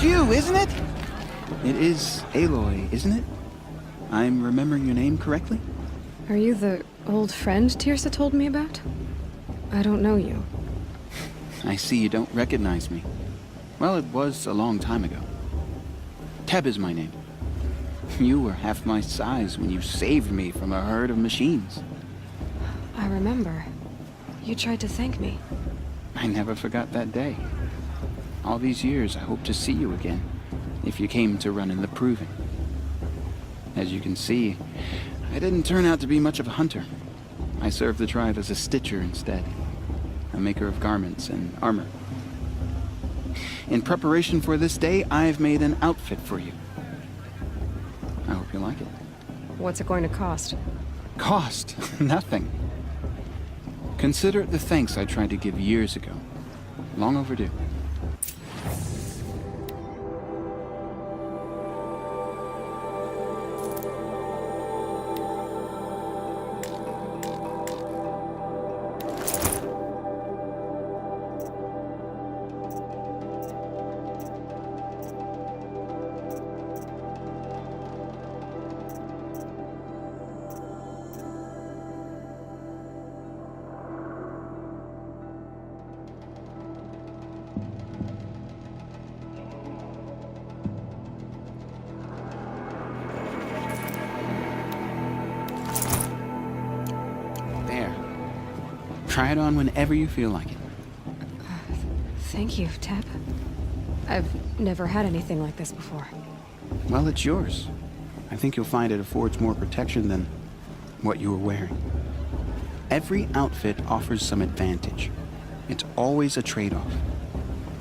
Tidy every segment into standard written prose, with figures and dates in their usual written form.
It's you, isn't it? It is Aloy, isn't it? I'm remembering your name correctly? Are you the old friend Tirsa told me about? I don't know you. I see you don't recognize me. Well, it was a long time ago. Teb is my name. You were half my size when you saved me from a herd of machines. I remember. You tried to thank me. I never forgot that day. All these years, I hope to see you again, if you came to run in the Proving. As you can see, I didn't turn out to be much of a hunter. I served the tribe as a stitcher instead, a maker of garments and armor. In preparation for this day, I've made an outfit for you. I hope you like it. What's it going to cost? Cost? Nothing. Consider it the thanks I tried to give years ago. Long overdue. Try it on whenever you feel like it. Thank you, Teb. I've never had anything like this before. Well, it's yours. I think you'll find it affords more protection than what you were wearing. Every outfit offers some advantage. It's always a trade-off.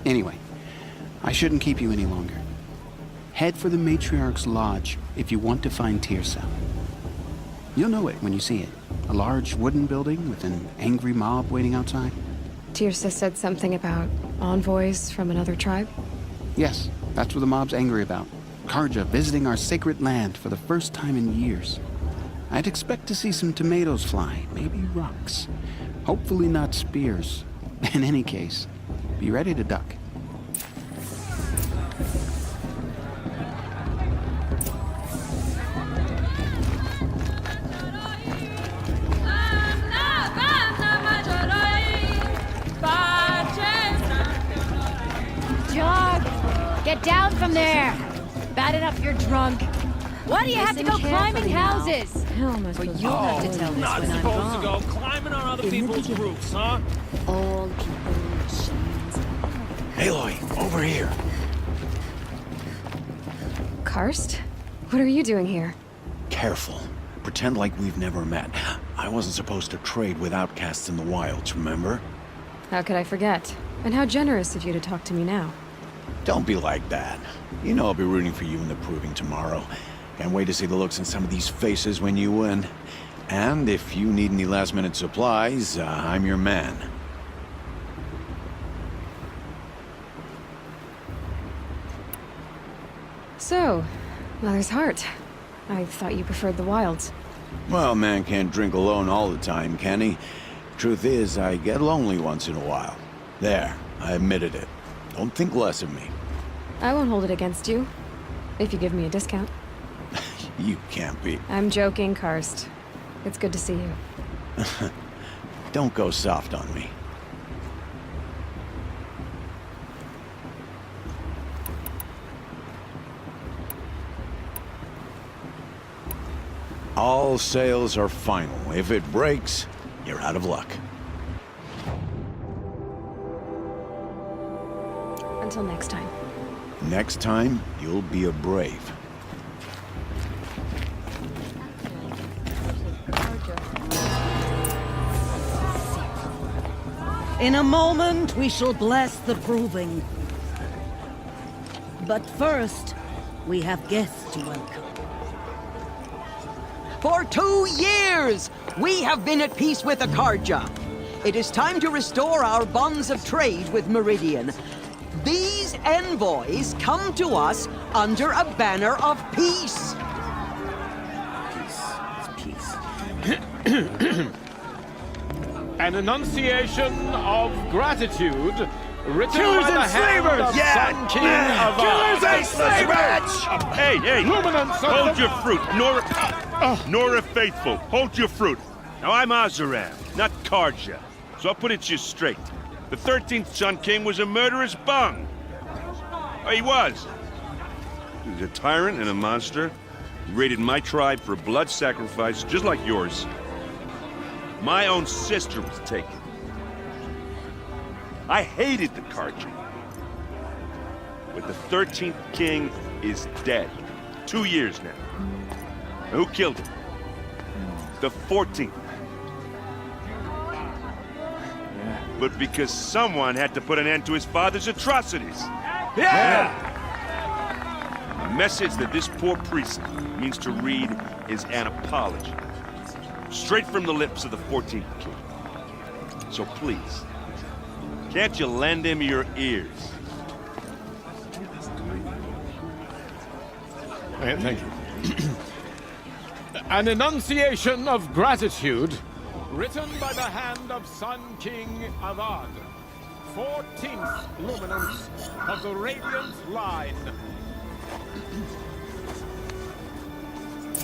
Anyway, I shouldn't keep you any longer. Head for the Matriarch's Lodge if you want to find Tirsa. You'll know it when you see it. A large wooden building with an angry mob waiting outside. Tirsa said something about envoys from another tribe? Yes, that's what the mob's angry about. Karja visiting our sacred land for the first time in years. I'd expect to see some tomatoes fly, maybe rocks. Hopefully not spears. In any case, be ready to duck. Get down from there! Bad enough you're drunk. Why do you have to go climbing houses? How am I Well, supposed you'll to have to tell this Not when I'm supposed to gone. go climbing on other people's roofs, huh? All people, machines. Aloy, over here. Karst? What are you doing here? Careful. Pretend like we've never met. I wasn't supposed to trade with outcasts in the wilds, remember? How could I forget? And how generous of you to talk to me now. Don't be like that. You know I'll be rooting for you in the Proving tomorrow. Can't wait to see the looks in some of these faces when you win. And if you need any last-minute supplies, I'm your man. So, Mother's Heart. I thought you preferred the wilds. Well, man can't drink alone all the time, can he? Truth is, I get lonely once in a while. There, I admitted it. Don't think less of me. I won't hold it against you, if you give me a discount. You can't be. I'm joking, Karst. It's good to see you. Don't go soft on me. All sales are final. If it breaks, you're out of luck. Until next time. Next time, you'll be a brave. In a moment, we shall bless the Proving. But first, we have guests to welcome. For 2 years, we have been at peace with the Karja. It is time to restore our bonds of trade with Meridian. These envoys come to us under a banner of peace. An enunciation of gratitude Written Killers by the and hand slavers! of Yeah! Sun King Yeah! of Killers and slavers! Hey, hey! Luminance of Hold the- your fruit, Nora Faithful. Hold your fruit. Now I'm Azaram, not Karja, so I'll put it to you straight. The 13th Sun King was a murderous bung. Oh, he was. He was a tyrant and a monster. He raided my tribe for a blood sacrifice, just like yours. My own sister was taken. I hated the Karja. But the 13th king is dead. 2 years now. Now, who killed him? The 14th. But because someone had to put an end to his father's atrocities. Yeah! A message that this poor priest means to read is an apology. Straight from the lips of the 14th king. So please, can't you lend him your ears? Thank you. An enunciation of gratitude, written by the hand of Sun King Avad, 14th luminance of the Radiant Line.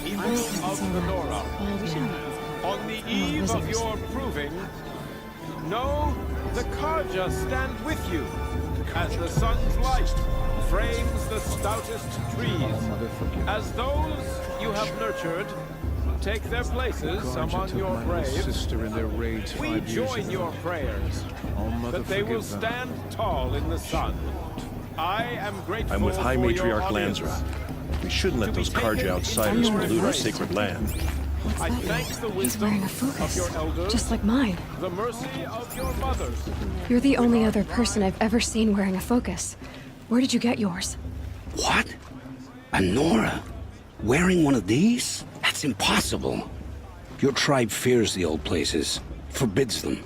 Evil of the Nora. On the eve of your proving, know the Karja stand with you, as the sun's light frames the stoutest trees. As those you have nurtured take their places among your graves, we join your prayers that they will stand tall in the sun. I am grateful I'm with High for your Matriarch audience. Lansra. We shouldn't let those Karja outsiders pollute our sacred land. I thank the He's wearing wisdom a of focus, your elders, just like mine. the mercy of your mothers. You're the only other person I've ever seen wearing a focus. Where did you get yours? What? A Nora? Wearing one of these? That's impossible. Your tribe fears the old places, forbids them.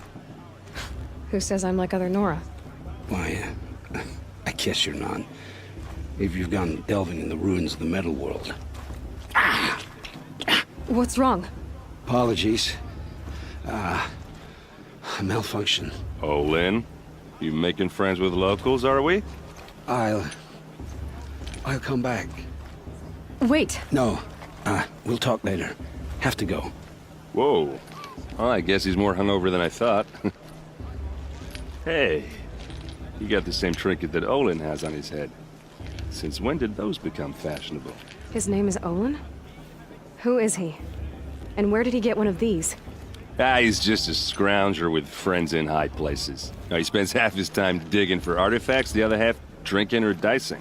Who says I'm like other Nora? Why, I guess you're not. If you've gone delving in the ruins of the metal world. What's wrong? Apologies. A malfunction. Oh, Lynn, you making friends with locals, are we? I'll come back. Wait. No, we'll talk later. Have to go. Whoa. Well, I guess he's more hungover than I thought. Hey, you got the same trinket that Olin has on his head. Since when did those become fashionable? His name is Olin? Who is he? And where did he get one of these? He's just a scrounger with friends in high places. Now, he spends half his time digging for artifacts, the other half drinking or dicing.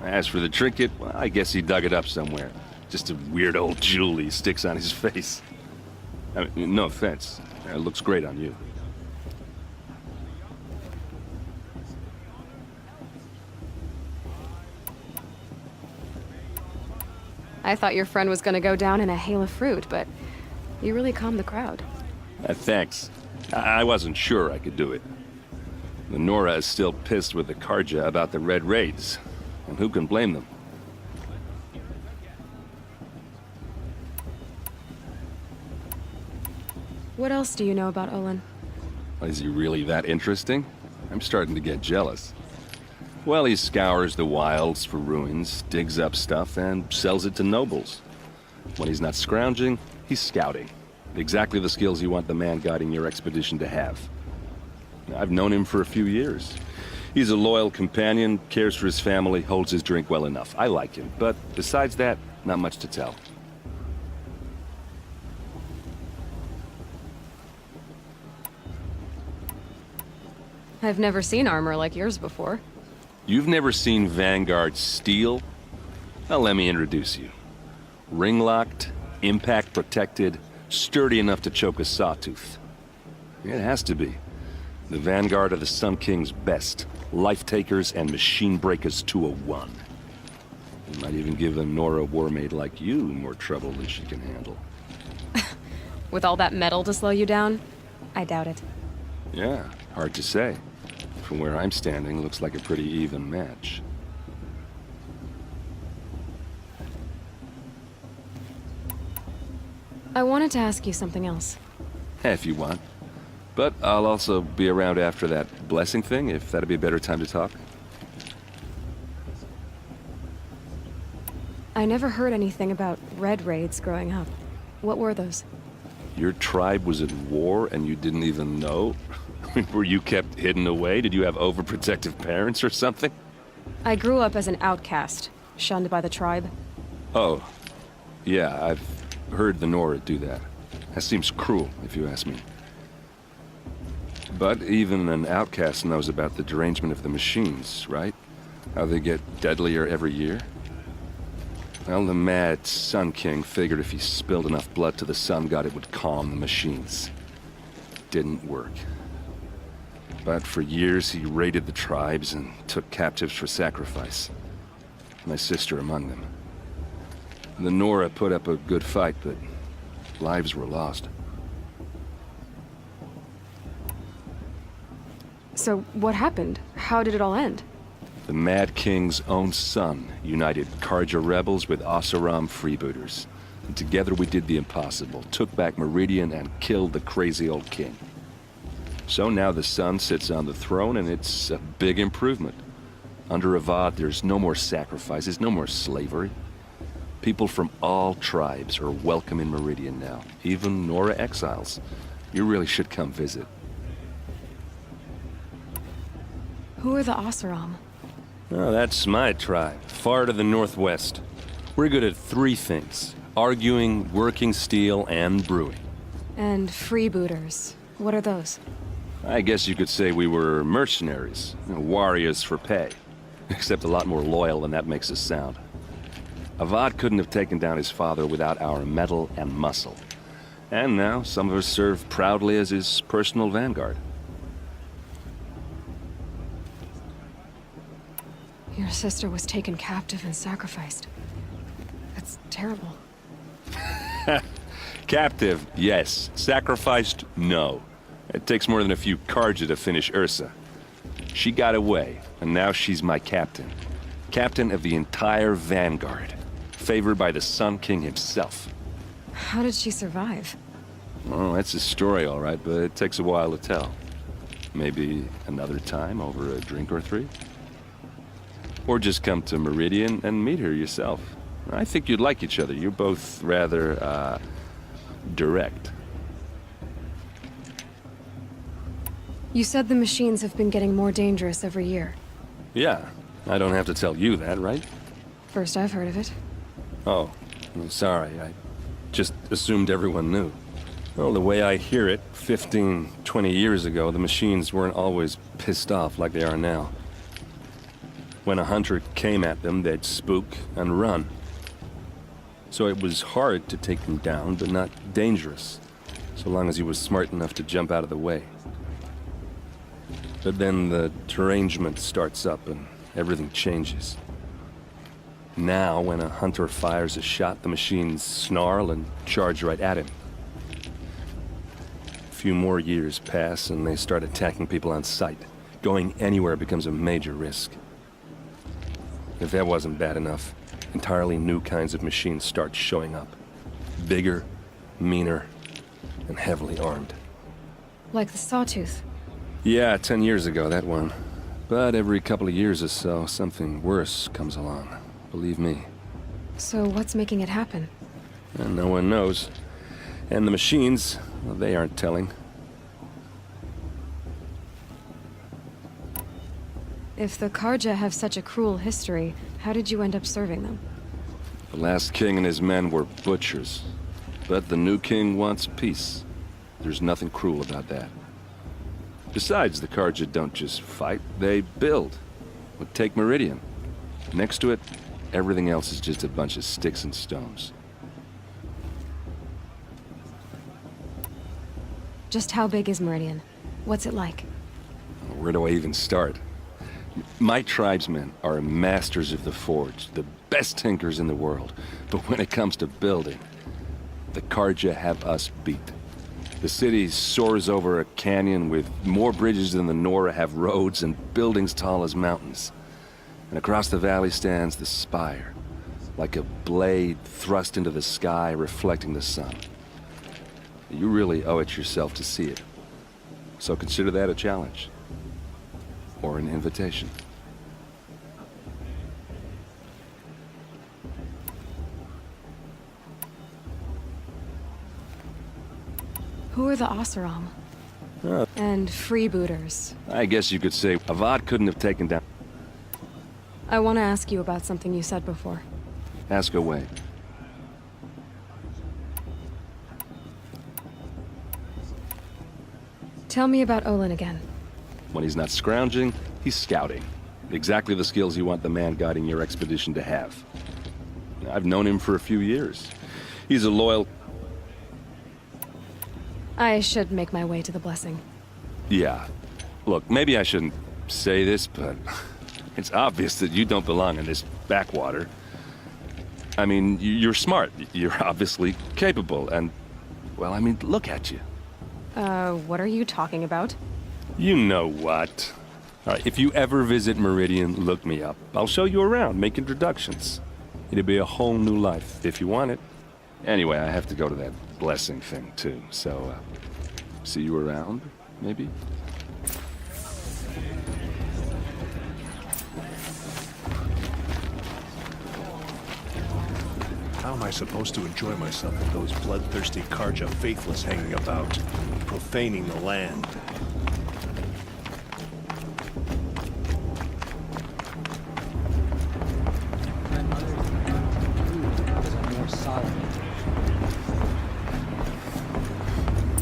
As for the trinket, well, I guess he dug it up somewhere. Just a weird old jewel he sticks on his face. I mean, no offense. It looks great on you. I thought your friend was gonna go down in a hail of fruit, but you really calmed the crowd. Thanks. I wasn't sure I could do it. The Nora is still pissed with the Karja about the Red Raids. And who can blame them? What else do you know about Olin? Is he really that interesting? I'm starting to get jealous. Well, he scours the wilds for ruins, digs up stuff, and sells it to nobles. When he's not scrounging, he's scouting. Exactly the skills you want the man guiding your expedition to have. I've known him for a few years. He's a loyal companion, cares for his family, holds his drink well enough. I like him, but besides that, not much to tell. I've never seen armor like yours before. You've never seen Vanguard steel? Well, let me introduce you. Ring-locked, impact-protected, sturdy enough to choke a sawtooth. It has to be. The Vanguard are the Sun King's best. Life-takers and machine breakers to a one. It might even give a Nora warmaid like you more trouble than she can handle. With all that metal to slow you down? I doubt it. Yeah, hard to say. From where I'm standing, looks like a pretty even match. I wanted to ask you something else. If you want. But I'll also be around after that blessing thing, if that'd be a better time to talk. I never heard anything about red raids growing up. What were those? Your tribe was at war and you didn't even know? Were you kept hidden away? Did you have overprotective parents or something? I grew up as an outcast, shunned by the tribe. Oh, yeah, I've heard the Nora do that. That seems cruel, if you ask me. But even an outcast knows about the derangement of the machines, right? How they get deadlier every year? Well, the mad Sun King figured if he spilled enough blood to the Sun God, it would calm the machines. Didn't work. But for years, he raided the tribes and took captives for sacrifice. My sister among them. The Nora put up a good fight, but lives were lost. So, what happened? How did it all end? The Mad King's own son united Karja rebels with Oseram freebooters. And together we did the impossible, took back Meridian and killed the crazy old king. So now the son sits on the throne and it's a big improvement. Under Avad, there's no more sacrifices, no more slavery. People from all tribes are welcome in Meridian now, even Nora exiles. You really should come visit. Who are the Oseram? Oh, that's my tribe, far to the northwest. We're good at three things: arguing, working steel, and brewing. And freebooters. What are those? I guess you could say we were mercenaries, warriors for pay. Except a lot more loyal than that makes us sound. Avad couldn't have taken down his father without our metal and muscle. And now, some of us serve proudly as his personal vanguard. Your sister was taken captive and sacrificed. That's terrible. Captive, yes. Sacrificed, no. It takes more than a few Karja to finish Ursa. She got away, and now she's my captain. Captain of the entire vanguard. Favored by the Sun King himself. How did she survive? Oh, that's a story, all right, but it takes a while to tell. Maybe another time over a drink or three? Or just come to Meridian and meet her yourself. I think you'd like each other. You're both rather, direct. You said the machines have been getting more dangerous every year. Yeah, I don't have to tell you that, right? First I've heard of it. Oh, I'm sorry. I just assumed everyone knew. Well, the way I hear it, 15, 20 years ago, the machines weren't always pissed off like they are now. When a hunter came at them, they'd spook and run. So it was hard to take them down, but not dangerous, so long as he was smart enough to jump out of the way. But then the derangement starts up and everything changes. Now, when a hunter fires a shot, the machines snarl and charge right at him. A few more years pass and they start attacking people on sight. Going anywhere becomes a major risk. If that wasn't bad enough, entirely new kinds of machines start showing up. Bigger, meaner, and heavily armed. Like the Sawtooth. Yeah, 10 years ago, that one. But every couple of years or so, something worse comes along. Believe me. So what's making it happen? And no one knows. And the machines, well, they aren't telling. If the Karja have such a cruel history, how did you end up serving them? The last king and his men were butchers. But the new king wants peace. There's nothing cruel about that. Besides, the Karja don't just fight, they build. But take Meridian. Next to it, everything else is just a bunch of sticks and stones. Just how big is Meridian? What's it like? Where do I even start? My tribesmen are masters of the forge, the best tinkers in the world. But when it comes to building, the Karja have us beat. The city soars over a canyon with more bridges than the Nora have roads and buildings tall as mountains. And across the valley stands the spire, like a blade thrust into the sky reflecting the sun. You really owe it yourself to see it. So consider that a challenge. Or an invitation. Who are the Oseram? And freebooters? I guess you could say Avad couldn't have taken down... I want to ask you about something you said before. Ask away. Tell me about Olin again. When he's not scrounging, he's scouting. Exactly the skills you want the man guiding your expedition to have. I've known him for a few years. He's a loyal... I should make my way to the blessing. Yeah. Look, maybe I shouldn't say this, but it's obvious that you don't belong in this backwater. I mean, you're smart. You're obviously capable, and... well, I mean, look at you. What are you talking about? You know what. All right, if you ever visit Meridian, look me up. I'll show you around, make introductions. It'll be a whole new life, if you want it. Anyway, I have to go to that blessing thing, too, so, see you around, maybe? How am I supposed to enjoy myself with those bloodthirsty Karja faithless hanging about, profaning the land?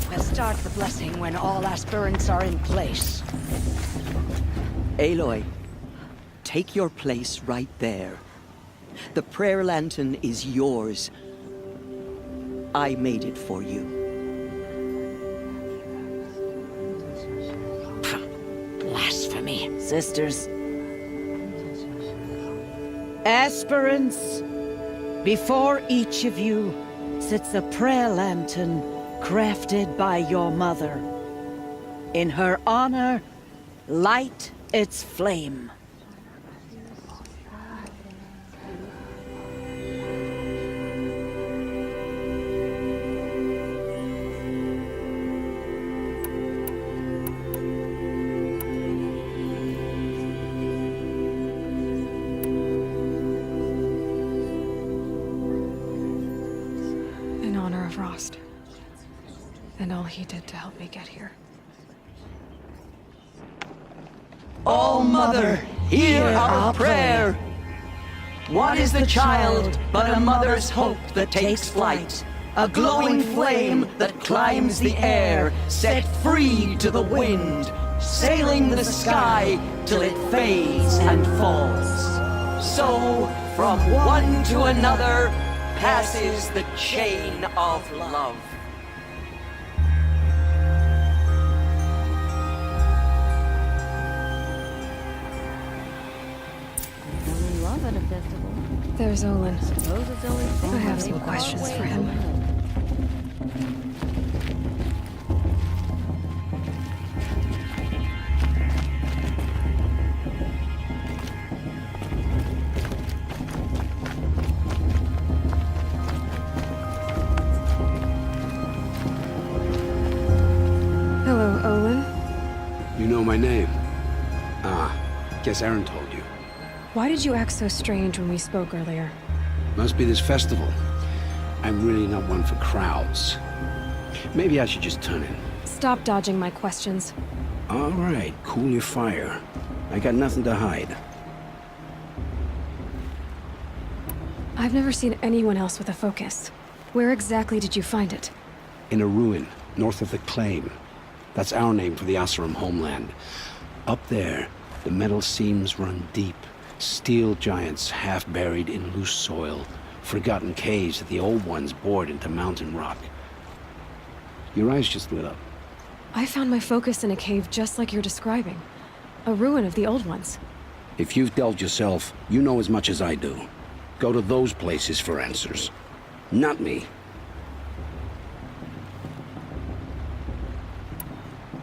Let's start the blessing when all aspirants are in place. Aloy, take your place right there. The prayer lantern is yours. I made it for you. Blasphemy. Sisters. Aspirants, before each of you sits a prayer lantern crafted by your mother. In her honor, light its flame. In honor of Rost. And all he did to help me get here. All Mother, hear our prayer. What is the child but a mother's hope that takes flight? A glowing flame that climbs the air, set free to the wind, sailing the sky till it fades and falls. So, from one to another, passes the chain of love. Love at a festival. There's Olin. Suppose it's only I have some questions for him. Hello, Olin. You know my name? Ah, guess Aaron told you. Why did you act so strange when we spoke earlier? Must be this festival. I'm really not one for crowds. Maybe I should just turn in. Stop dodging my questions. All right, cool your fire. I got nothing to hide. I've never seen anyone else with a focus. Where exactly did you find it? In a ruin, north of the Claim. That's our name for the Oseram homeland. Up there, the metal seams run deep. Steel giants half buried in loose soil. Forgotten caves that the old ones bored into mountain rock. Your eyes just lit up. I found my focus in a cave just like you're describing. A ruin of the old ones. If you've delved yourself, you know as much as I do. Go to those places for answers. Not me.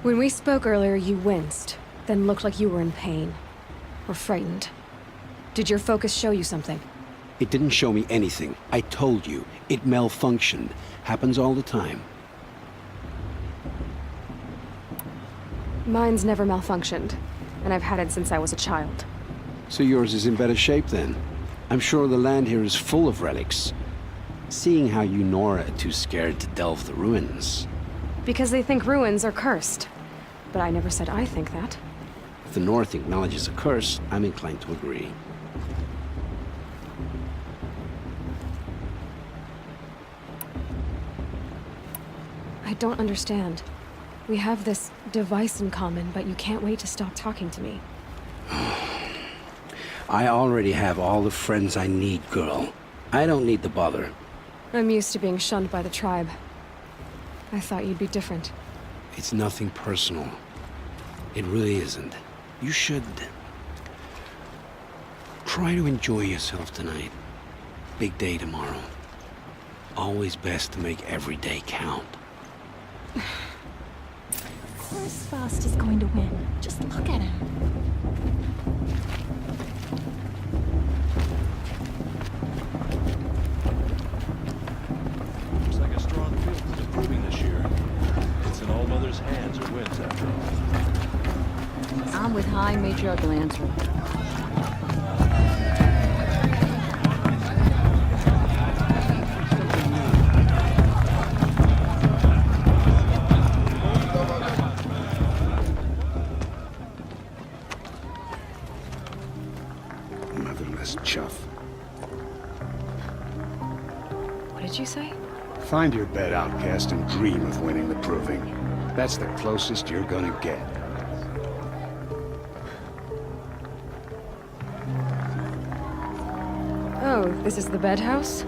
When we spoke earlier, you winced, then looked like you were in pain. Or frightened. Did your focus show you something? It didn't show me anything. I told you. It malfunctioned. Happens all the time. Mine's never malfunctioned, and I've had it since I was a child. So yours is in better shape then? I'm sure the land here is full of relics. Seeing how you Nora are too scared to delve the ruins. Because they think ruins are cursed. But I never said I think that. If the North acknowledges a curse, I'm inclined to agree. I don't understand. We have this device in common, but you can't wait to stop talking to me. I already have all the friends I need, girl. I don't need the bother. I'm used to being shunned by the tribe. I thought you'd be different. It's nothing personal. It really isn't. You should... try to enjoy yourself tonight. Big day tomorrow. Always best to make every day count. Of course Faust is going to win. Just look at him. Looks like a strong field is improving this year. It's in All Mother's hands who wins after all. I'm with High Matriarch Lancer. Motherless chuff. What did you say? Find your bed, outcast, and dream of winning the proving. That's the closest you're gonna get. Oh, this is the bedhouse?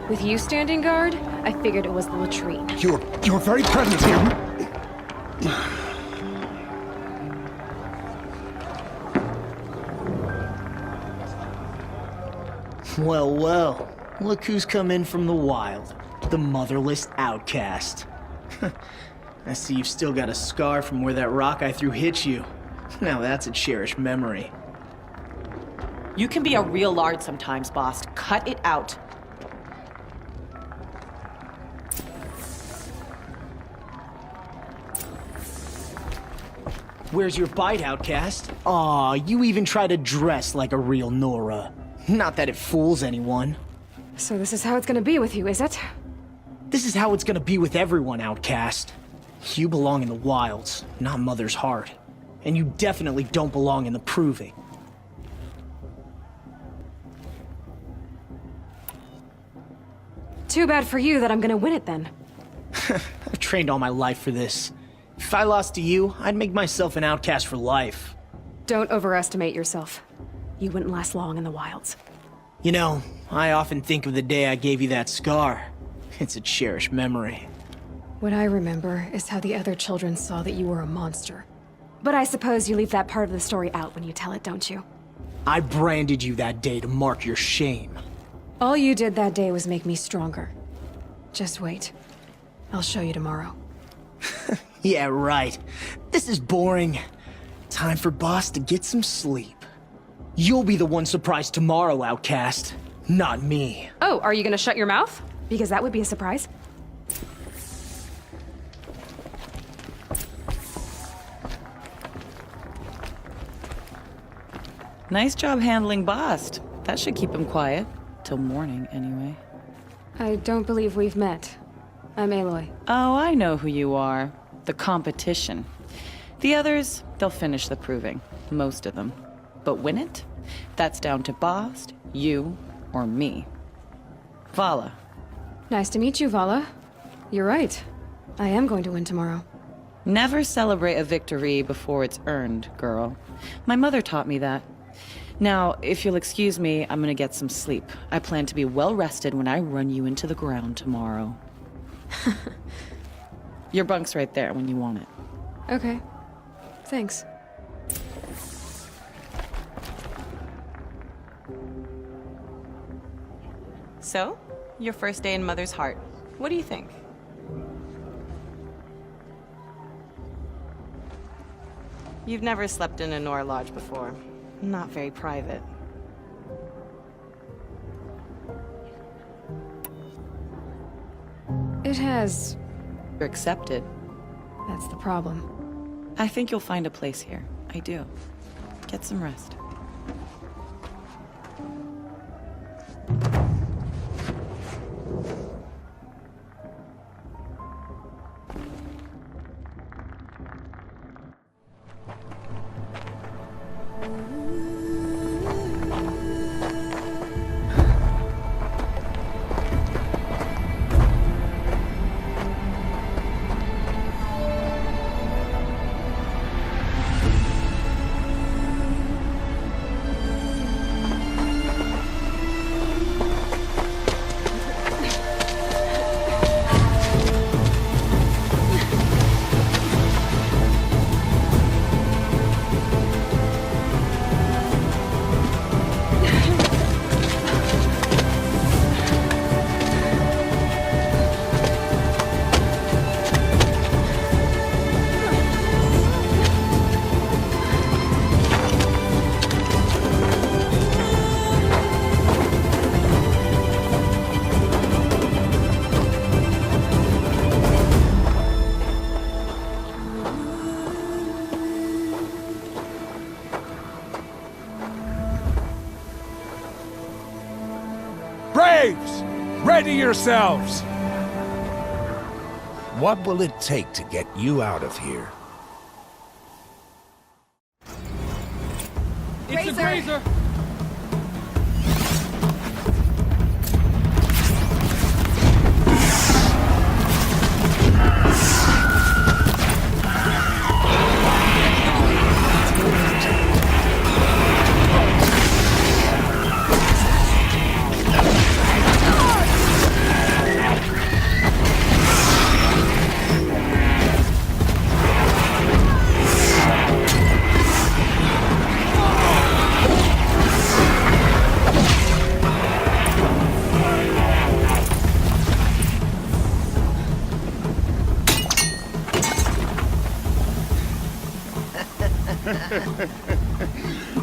With you standing guard, I figured it was the latrine. Your very presence here... Well, well. Look who's come in from the wild. The motherless outcast. I see you've still got a scar from where that rock I threw hit you. Now that's a cherished memory. You can be a real lard sometimes, boss. Cut it out. Where's your bite, outcast? Aw, you even try to dress like a real Nora. Not that it fools anyone. So this is how it's gonna be with you, is it? This is how it's gonna be with everyone, outcast. You belong in the wilds, not Mother's heart. And you definitely don't belong in the proving. Too bad for you that I'm gonna win it then. I've trained all my life for this. If I lost to you, I'd make myself an outcast for life. Don't overestimate yourself. You wouldn't last long in the wilds. You know, I often think of the day I gave you that scar. It's a cherished memory. What I remember is how the other children saw that you were a monster. But I suppose you leave that part of the story out when you tell it, don't you? I branded you that day to mark your shame. All you did that day was make me stronger. Just wait. I'll show you tomorrow. Yeah, right. This is boring. Time for Boss to get some sleep. You'll be the one surprised tomorrow, outcast. Not me. Oh, are you gonna shut your mouth? Because that would be a surprise. Nice job handling Bast. That should keep him quiet. Till morning, anyway. I don't believe we've met. I'm Aloy. Oh, I know who you are. The competition. The others, they'll finish the proving. Most of them. But win it? That's down to Bast, you, or me. Vala. Nice to meet you, Vala. You're right. I am going to win tomorrow. Never celebrate a victory before it's earned, girl. My mother taught me that. Now, if you'll excuse me, I'm gonna get some sleep. I plan to be well rested when I run you into the ground tomorrow. Your bunk's right there when you want it. Okay. Thanks. So, your first day in Mother's heart. What do you think? You've never slept in a Nora lodge before. Not very private. It has... You're accepted. That's the problem. I think you'll find a place here. I do. Get some rest. Braves! Ready yourselves! What will it take to get you out of here? It's a grazer!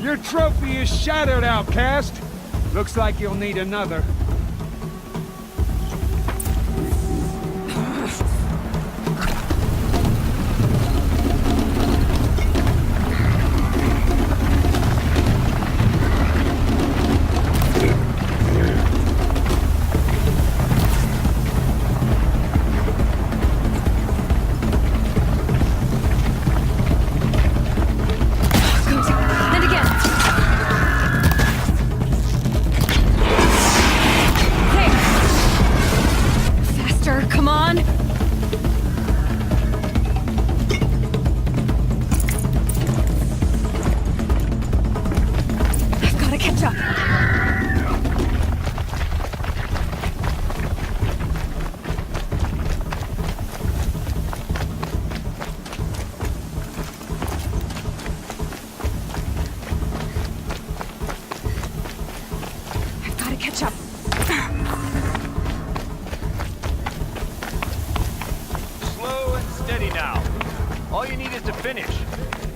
Your trophy is shattered, outcast. Looks like you'll need another.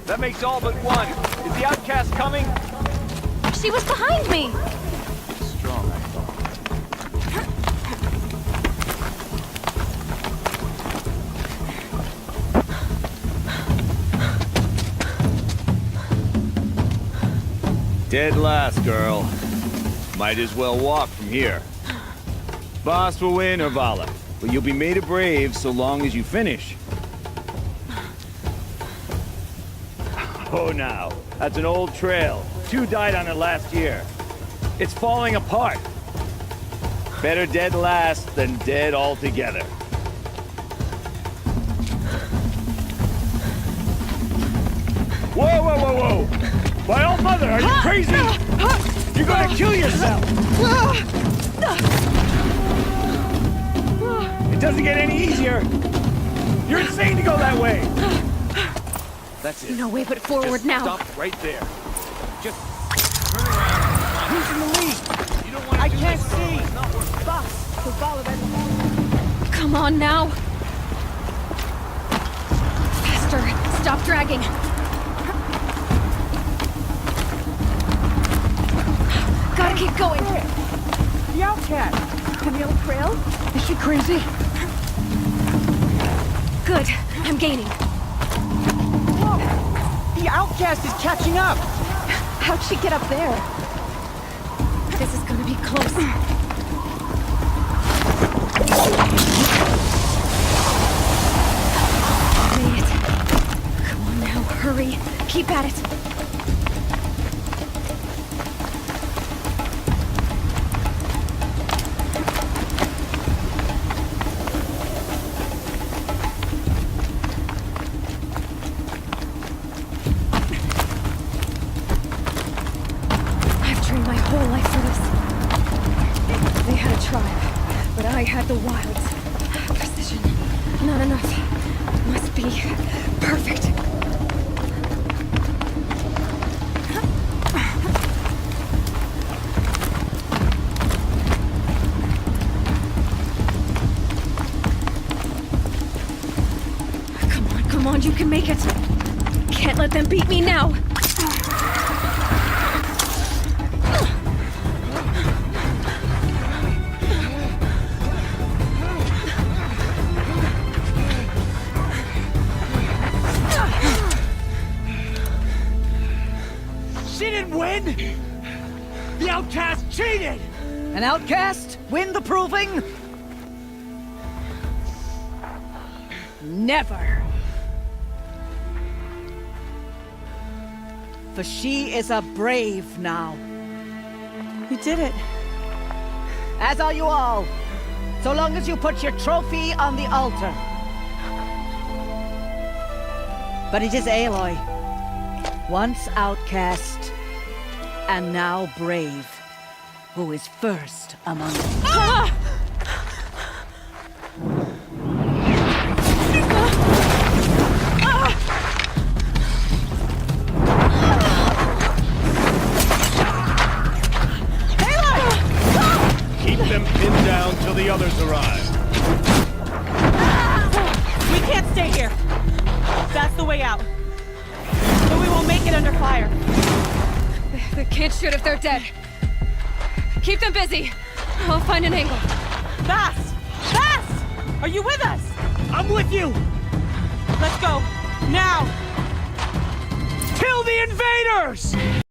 That makes all but one. Is the outcast coming? She was behind me! Strong, I thought. Dead last, girl. Might as well walk from here. Boss will win or Vala, but you'll be made a brave so long as you finish. Oh, now. That's an old trail. 2 died on it last year. It's falling apart. Better dead last than dead altogether. Whoa, whoa, whoa, whoa! My old mother, are you crazy? You're gonna kill yourself! It doesn't get any easier! You're insane to go that way! That's it. No way but forward Just now. Stop right there. Just turn around. Who's in the lead? You don't want to I can't see. It's not worth it. Come on now. Faster. Stop dragging. Gotta keep going. The outcast. On the old trail? Is she crazy? Good. I'm gaining. Whoa! The outcast is catching up! How'd she get up there? This is gonna be close. Made it. Come on now, hurry. Keep at it. My whole life for this. They had a tribe, but I had the wilds. Precision. Not enough. Must be perfect. Come on, you can make it. Can't let them beat me now. Win? The outcast cheated! An outcast win the proving? Never. For she is a brave now. You did it. As are you all. So long as you put your trophy on the altar. But it is Aloy. Once outcast, and now brave, who is first among them. Ah! Keep them pinned down till the others arrive. We can't stay here. That's the way out. But we won't make it under fire. They can't shoot if they're dead. Keep them busy. I'll find an angle. Fast! Fast! Are you with us? I'm with you! Let's go. Now! Kill the invaders!